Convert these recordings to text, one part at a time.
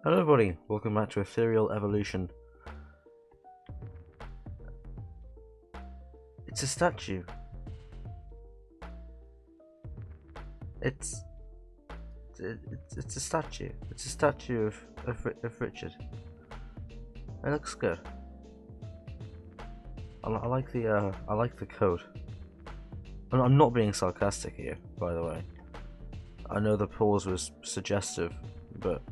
Hello everybody, welcome back to Ethereal Evolution. It's a statue. It's a statue. It's a statue of Richard. It looks good. I like the code. I'm not being sarcastic here, by the way. I know the pause was suggestive, but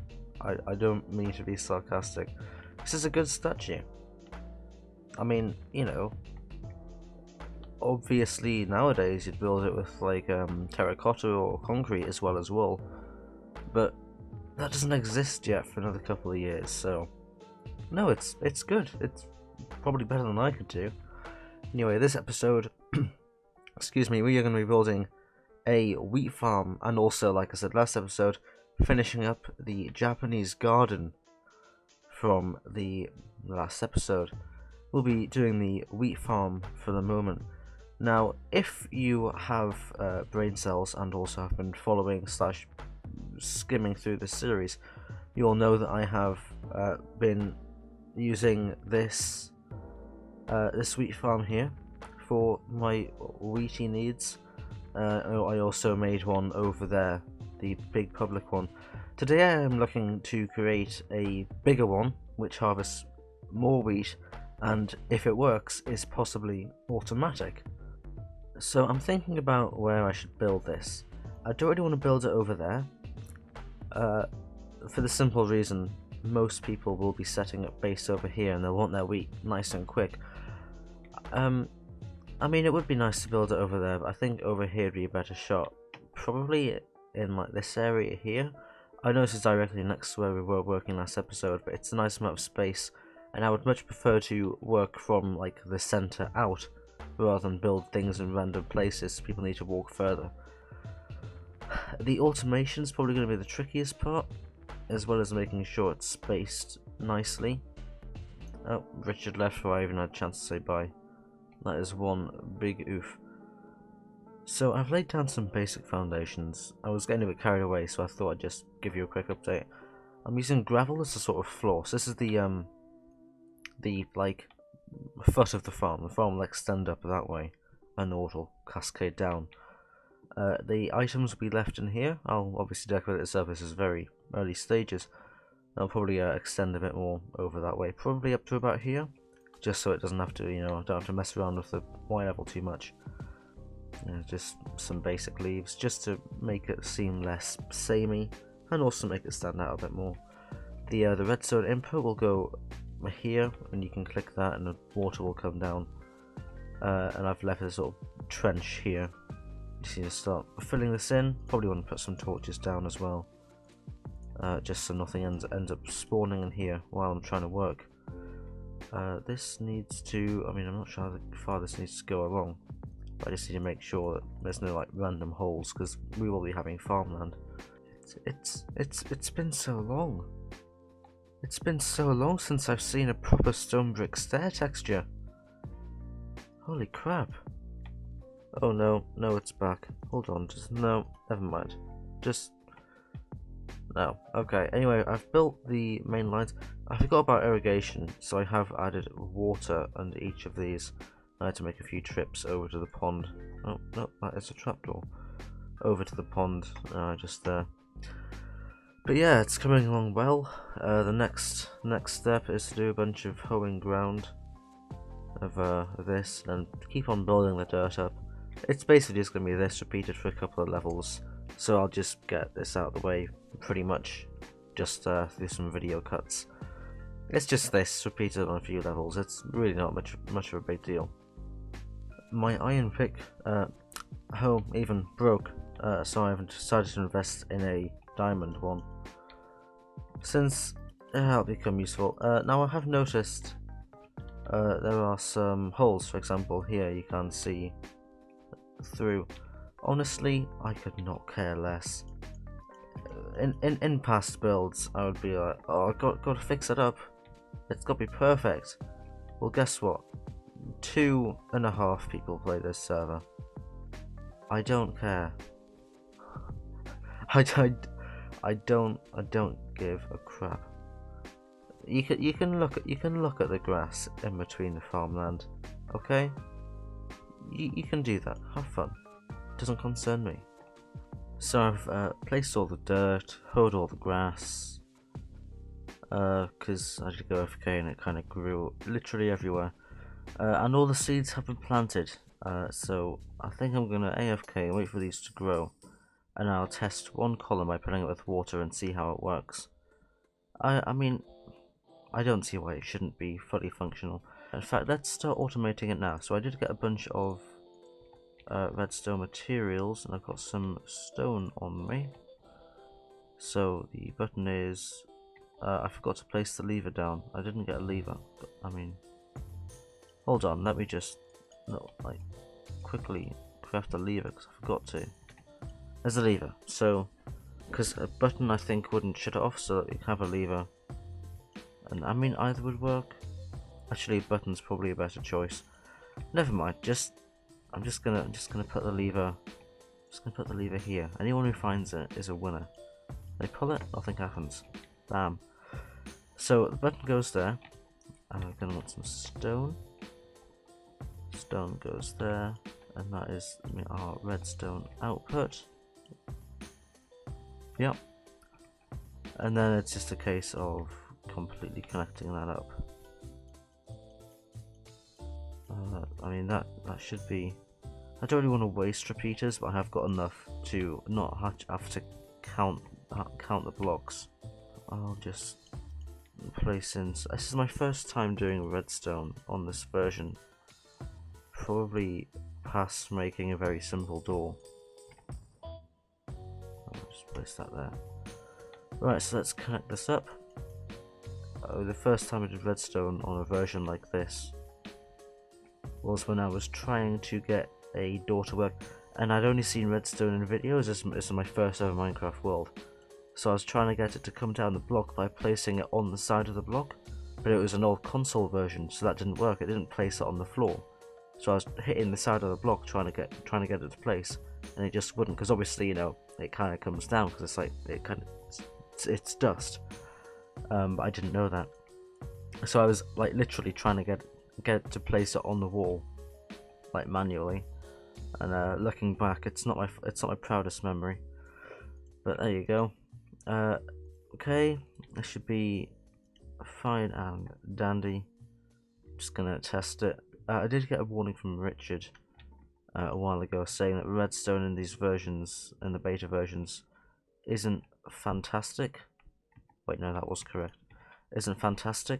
I don't mean to be sarcastic. This is a good statue. I mean, you know, obviously nowadays you'd build it with like terracotta or concrete as well as wool, but that doesn't exist yet for another couple of years, so no, it's good. It's probably better than I could do. Anyway, this episode, excuse me, we are going to be building a wheat farm, and also, like I said last episode, finishing up the Japanese garden from the last episode. We'll be doing the wheat farm for the moment. Now, if you have brain cells and also have been following / skimming through this series, you'll know that I have been using this wheat farm here for my wheaty needs. I also made one over there, the big public one. Today I am looking to create a bigger one which harvests more wheat, and if it works is possibly automatic. So I'm thinking about where I should build this. I don't really want to build it over there, for the simple reason most people will be setting up base over here and they'll want their wheat nice and quick. I mean, it would be nice to build it over there, but I think over here would be a better shot. Probably in like this area here. I know this is directly next to where we were working last episode, but it's a nice amount of space, and I would much prefer to work from like the center out rather than build things in random places so people need to walk further. The automation is probably going to be the trickiest part, as well as making sure it's spaced nicely. Oh, Richard left before I even had a chance to say bye. That is one big oof. So I've laid down some basic foundations. I was getting a bit carried away, so I thought I'd just give you a quick update. I'm using gravel as a sort of floor. So this is the like foot of the farm. The farm will extend up that way, and it'll cascade down. The items will be left in here. I'll obviously decorate the surface as very early stages. I'll probably extend a bit more over that way, probably up to about here, just so it doesn't have to, you know, I don't have to mess around with the Y level too much. Just some basic leaves, just to make it seem less samey, and also make it stand out a bit more. The redstone input will go here, and you can click that, and the water will come down. And I've left a sort of trench here. Just need to start filling this in. Probably want to put some torches down as well, just so nothing ends up spawning in here while I'm trying to work. This needs to, I mean, I'm not sure how far this needs to go along, but I just need to make sure that there's no like random holes, because we will be having farmland. It's been so long. It's been so long since I've seen a proper stone brick stair texture. Holy crap. Oh no, it's back. Hold on, just no, never mind. Just no. Okay, anyway, I've built the main lines. I forgot about irrigation, so I have added water under each of these. I had to make a few trips over to the pond. Oh no, that is a trapdoor. Over to the pond, just there. But yeah, it's coming along well. The next step is to do a bunch of hoeing ground of this, and keep on building the dirt up. It's basically just going to be this repeated for a couple of levels, so I'll just get this out of the way pretty much just through some video cuts. It's just this repeated on a few levels. It's really not much of a big deal. My iron pick even broke, so I've decided to invest in a diamond one, since it'll become useful. Now I have noticed there are some holes, for example here you can see through. Honestly, I could not care less. In past builds I would be like, oh, I got to fix it up, it's got to be perfect. Well, guess what, 2.5 people play this server. I don't care. I don't give a crap. you can look at the grass in between the farmland, okay? You can do that. Have fun. Doesn't concern me. So I've placed all the dirt, hoed all the grass, because I did go AFK and it kind of grew literally everywhere, and all the seeds have been planted. So I think I'm gonna AFK and wait for these to grow, and I'll test one column by filling it with water and see how it works. I mean, I don't see why it shouldn't be fully functional. In fact, let's start automating it now. So I did get a bunch of redstone materials, and I've got some stone on me. So the button is... I forgot to place the lever down. I didn't get a lever. But, I mean... Hold on, let me just... No, like, quickly craft a lever, because I forgot to. There's a lever. So, because a button I think wouldn't shut it off, so that we can have a lever. And I mean, either would work. Actually, a button's probably a better choice. Never mind, I'm just gonna put the lever... Just gonna put the lever here. Anyone who finds it is a winner. They pull it, nothing happens. Bam. So the button goes there. I'm gonna want some stone. Stone goes there, and that is our redstone output. Yep. And then it's just a case of completely connecting that up. I mean that should be... I don't really want to waste repeaters, but I have got enough to not have to count the blocks. I'll just place in... This is my first time doing redstone on this version. Probably past making a very simple door. I'll just place that there. Right, so let's connect this up. The first time I did redstone on a version like this was when I was trying to get a door to work, and I'd only seen redstone in videos. This is my first ever Minecraft world, so I was trying to get it to come down the block by placing it on the side of the block, but it was an old console version, so that didn't work. It didn't place it on the floor, so I was hitting the side of the block trying to get it to place, and it just wouldn't, because obviously, you know, it kind of comes down because it's like it's dust. But I didn't know that, so I was like literally trying to get it to place it on the wall, like manually. And looking back, it's not my proudest memory, but there you go. Okay, this should be fine and dandy. Just gonna test it. I did get a warning from Richard a while ago saying that redstone in these versions, in the beta versions, isn't fantastic. Wait, no, that was correct. Isn't fantastic.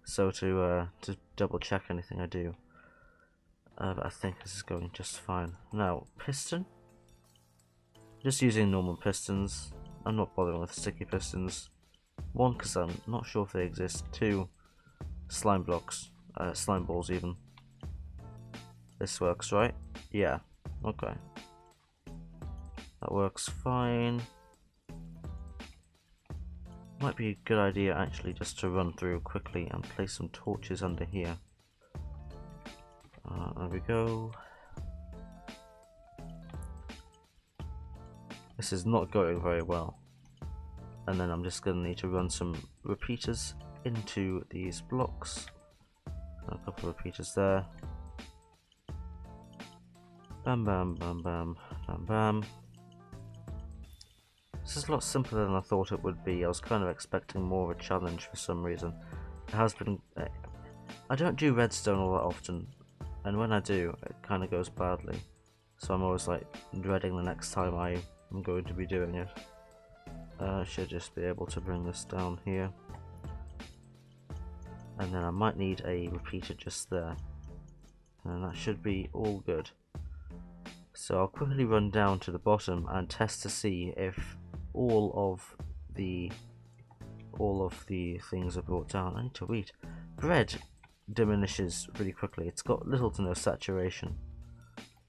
So to double check anything I do. But I think this is going just fine. Now, piston. Just using normal pistons. I'm not bothering with sticky pistons. One, because I'm not sure if they exist. Two, slime blocks. Slime balls even. This works, right? Yeah. Okay. That works fine. Might be a good idea actually just to run through quickly and place some torches under here. There we go. This is not going very well. And then I'm just going to need to run some repeaters into these blocks. A couple of repeaters there. Bam bam bam bam bam bam. This is a lot simpler than I thought it would be. I was kind of expecting more of a challenge for some reason. It has been... I don't do redstone all that often, and when I do, it kind of goes badly. So I'm always like dreading the next time I am going to be doing it. I should just be able to bring this down here. And then I might need a repeater just there. And that should be all good. So I'll quickly run down to the bottom and test to see if all of the things are brought down. I need to eat. Bread diminishes really quickly. It's got little to no saturation.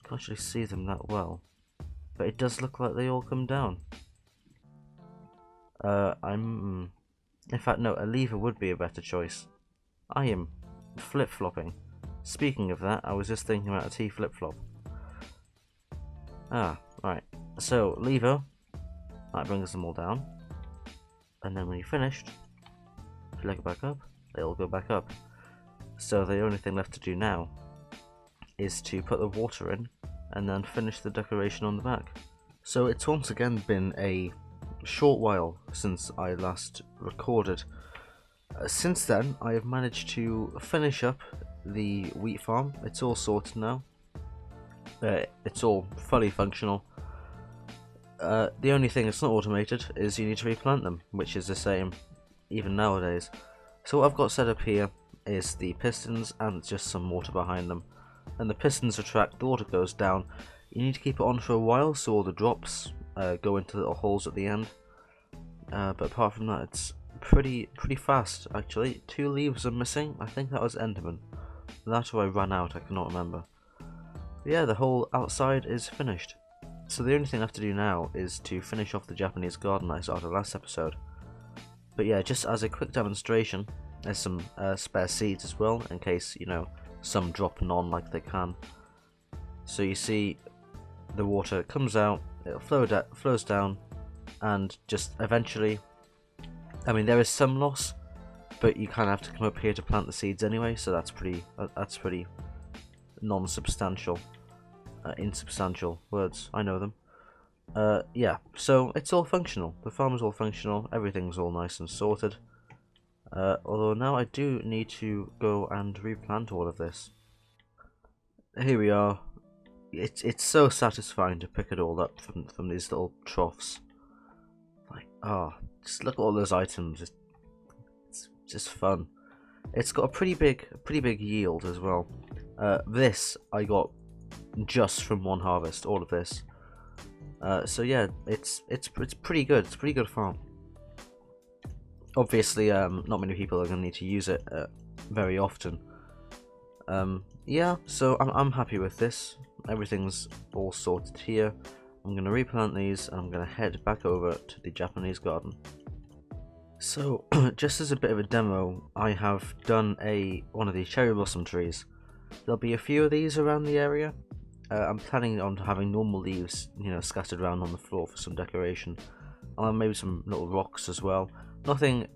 Can't actually see them that well, but it does look like they all come down. In fact, no, a lever would be a better choice. I am flip-flopping. Speaking of that, I was just thinking about a T flip-flop. Right. So, lever. That brings them all down. And then when you're finished, flick it back up, it'll go back up. So the only thing left to do now is to put the water in and then finish the decoration on the back. So it's once again been a short while since I last recorded. Since then I have managed to finish up the wheat farm. It's all sorted now. It's all fully functional. The only thing that's not automated is you need to replant them, which is the same even nowadays. So what I've got set up here is the pistons and just some water behind them. And the pistons retract, the water goes down. You need to keep it on for a while so all the drops go into little holes at the end. But apart from that, it's pretty fast actually. 2 leaves are missing. I think that was Enderman. That or I ran out, I cannot remember. But yeah, the whole outside is finished. So the only thing I have to do now is to finish off the Japanese garden I started last episode. But yeah, just as a quick demonstration, there's some spare seeds as well, in case, you know, some drop none like they can. So you see the water comes out, it flows down, and just eventually, I mean there is some loss, but you kind of have to come up here to plant the seeds anyway, so that's pretty non-substantial. Insubstantial words, I know them. Yeah, so it's all functional. The farm is all functional, everything's all nice and sorted. Although now I do need to go and replant all of this. Here we are. It's so satisfying to pick it all up from these little troughs. Like, oh, just look at all those items. It's just fun. It's got a pretty big yield as well. This I got just from one harvest, all of this. So yeah, it's pretty good. It's a pretty good farm. Obviously, not many people are going to need to use it very often. Yeah, so I'm happy with this. Everything's all sorted here. I'm going to replant these and I'm going to head back over to the Japanese garden. So, just as a bit of a demo, I have done one of these cherry blossom trees. There'll be a few of these around the area. I'm planning on having normal leaves, you know, scattered around on the floor for some decoration. And maybe some little rocks as well. Nothing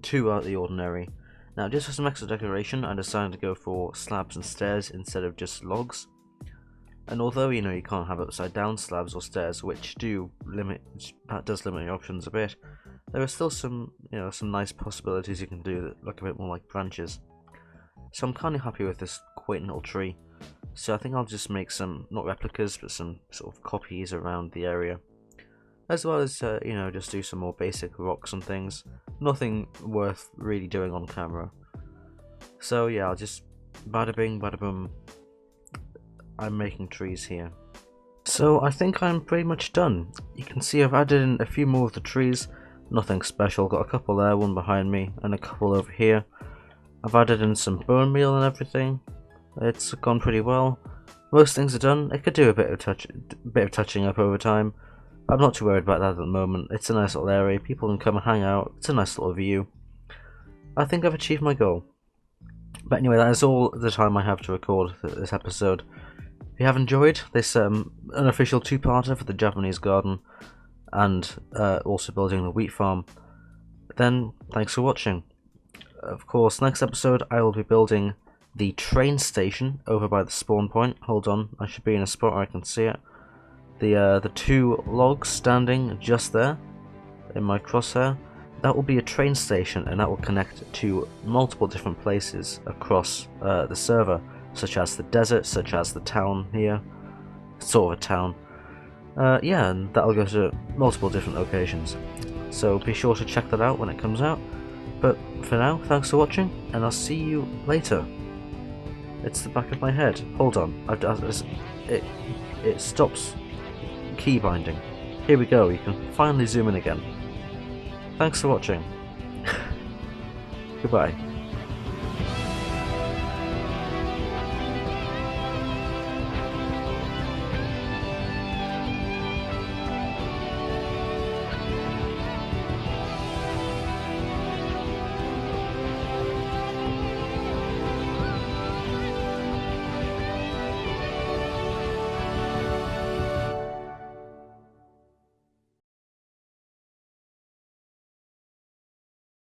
too out of the ordinary. Now, just for some extra decoration, I decided to go for slabs and stairs instead of just logs. And although, you know, you can't have upside down slabs or stairs, which does limit your options a bit, there are still some, you know, some nice possibilities you can do that look a bit more like branches. So I'm kind of happy with this quaint little tree. So I think I'll just make some, not replicas, but some sort of copies around the area. As well as, you know, just do some more basic rocks and things. Nothing worth really doing on camera. So yeah, I'll just bada bing, bada boom. I'm making trees here. So I think I'm pretty much done. You can see I've added in a few more of the trees. Nothing special, got a couple there, one behind me, and a couple over here. I've added in some bone meal and everything. It's gone pretty well. Most things are done. It could do a bit of touching up over time. I'm not too worried about that at the moment. It's a nice little area. People can come and hang out. It's a nice little view. I think I've achieved my goal. But anyway, that is all the time I have to record this episode. If you have enjoyed this unofficial 2-parter for the Japanese garden and also building the wheat farm, then thanks for watching. Of course, next episode I will be building the train station over by the spawn point. Hold on, I should be in a spot where I can see it. The 2 logs standing just there in my crosshair, that will be a train station, and that will connect to multiple different places across the server, such as the desert, such as the town here, sort of a town. Yeah, and that'll go to multiple different locations. So be sure to check that out when it comes out. But for now, thanks for watching, and I'll see you later. It's the back of my head. Hold on, it stops key binding. Here we go, you can finally zoom in again. Thanks for watching. Goodbye.